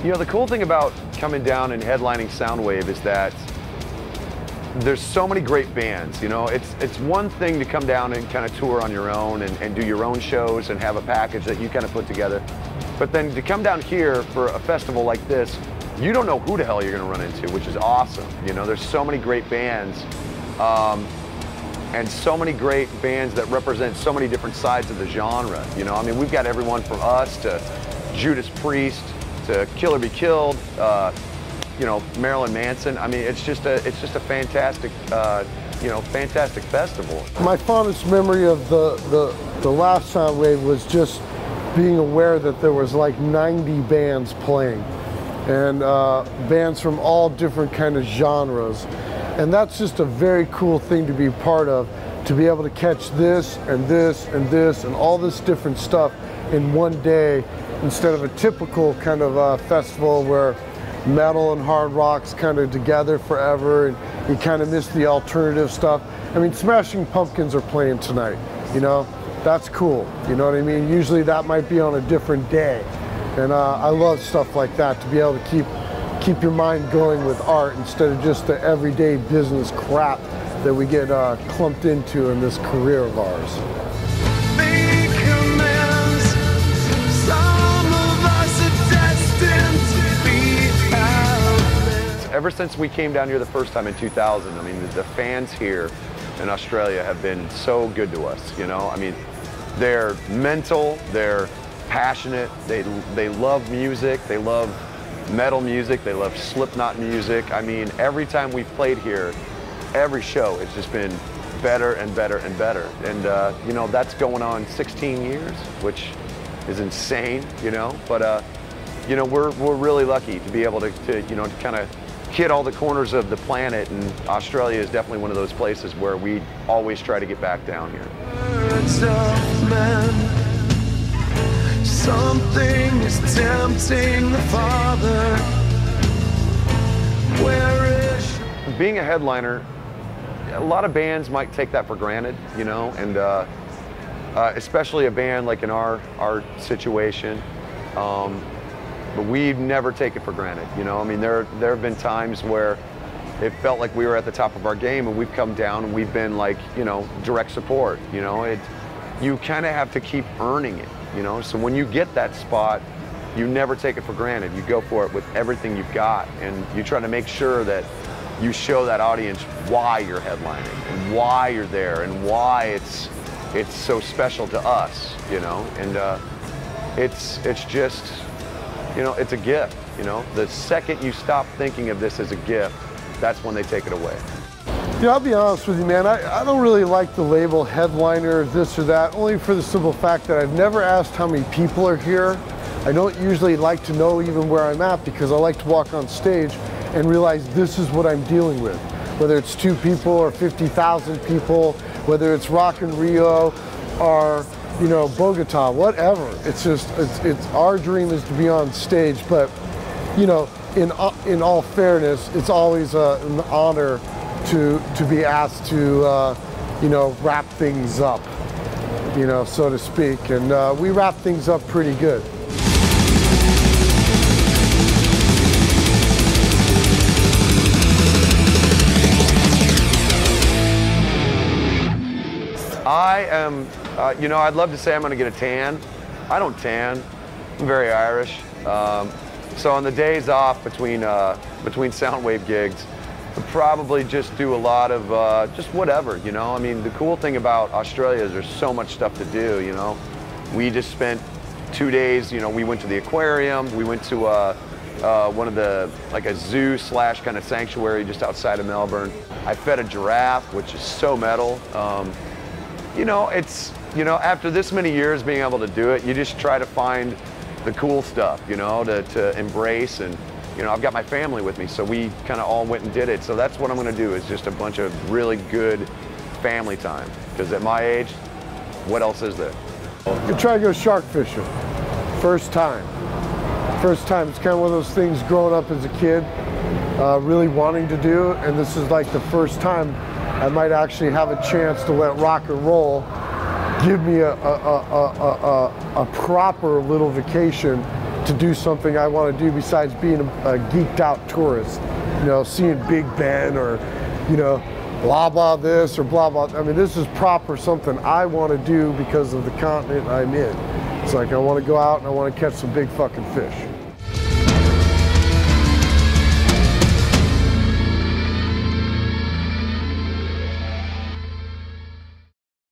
You know, the cool thing about coming down and headlining Soundwave is that there's so many great bands. You know, it's one thing to come down and kind of tour on your own and do your own shows and have a package that you kind of put together. But then to come down here for a festival like this, you don't know who the hell you're going to run into, which is awesome. You know, there's so many great bands and so many great bands that represent so many different sides of the genre. You know, I mean, we've got everyone from us to Judas Priest to Kill or Be Killed, you know, Marilyn Manson. I mean, it's just a fantastic, you know, fantastic festival. My fondest memory of the last Soundwave was just being aware that there was like 90 bands playing, and bands from all different kind of genres. And that's just a very cool thing to be part of, to be able to catch this and this and this and all this different stuff in one day, instead of a typical kind of festival where metal and hard rock's kind of together forever and you kind of miss the alternative stuff. I mean, Smashing Pumpkins are playing tonight, you know? That's cool, you know what I mean? Usually that might be on a different day. And I love stuff like that, to be able to keep your mind going with art instead of just the everyday business crap that we get clumped into in this career of ours. Ever since we came down here the first time in 2000, I mean, the fans here in Australia have been so good to us, you know? I mean, they're mental, they're passionate, they love music, they love metal music, they love Slipknot music. I mean, every time we've played here, every show has just been better and better and better. And, you know, that's going on 16 years, which is insane, you know? But, you know, we're really lucky to be able to you know, to kind of hit all the corners of the planet, and Australia is definitely one of those places where we always try to get back down here. Something is tempting the Father. Where is being a headliner, a lot of bands might take that for granted, you know, and especially a band like in our situation. But we never take it for granted, you know. I mean, there have been times where it felt like we were at the top of our game, and we've come down and we've been like, you know, direct support, you know. You kind of have to keep earning it, you know. So when you get that spot, you never take it for granted. You go for it with everything you've got, and you try to make sure that you show that audience why you're headlining and why you're there and why it's so special to us, you know. And it's just, you know, it's a gift, you know. The second you stop thinking of this as a gift, that's when they take it away. Yeah, I'll be honest with you, man. I don't really like the label headliner, this or that, only for the simple fact that I've never asked how many people are here. I don't usually like to know even where I'm at, because I like to walk on stage and realize this is what I'm dealing with. Whether it's 2 people or 50,000 people, whether it's Rock in Rio or, you know, Bogota, whatever. It's just, it's our dream is to be on stage, but, you know, in all fairness, it's always an honor to be asked to, you know, wrap things up, you know, so to speak. And we wrap things up pretty good. I am, you know, I'd love to say I'm going to get a tan. I don't tan. I'm very Irish. So on the days off between Soundwave gigs, I'll probably just do a lot of just whatever, you know. I mean, the cool thing about Australia is there's so much stuff to do, you know. We just spent 2 days, you know, we went to the aquarium, we went to one of the, like a zoo slash kind of sanctuary just outside of Melbourne. I fed a giraffe, which is so metal. You know, it's, you know, after this many years being able to do it, you just try to find the cool stuff, you know, to embrace. And, you know, I've got my family with me, so we kind of all went and did it. So that's what I'm going to do, is just a bunch of really good family time. Because at my age, what else is there? You try to go shark fishing. First time. First time. It's kind of one of those things growing up as a kid, really wanting to do. And this is like the first time I might actually have a chance to let rock and roll give me a proper little vacation to do something I want to do besides being a geeked out tourist, you know, seeing Big Ben or, you know, blah blah this or blah blah. I mean, this is proper something I want to do because of the continent I'm in. It's like I want to go out and I want to catch some big fucking fish.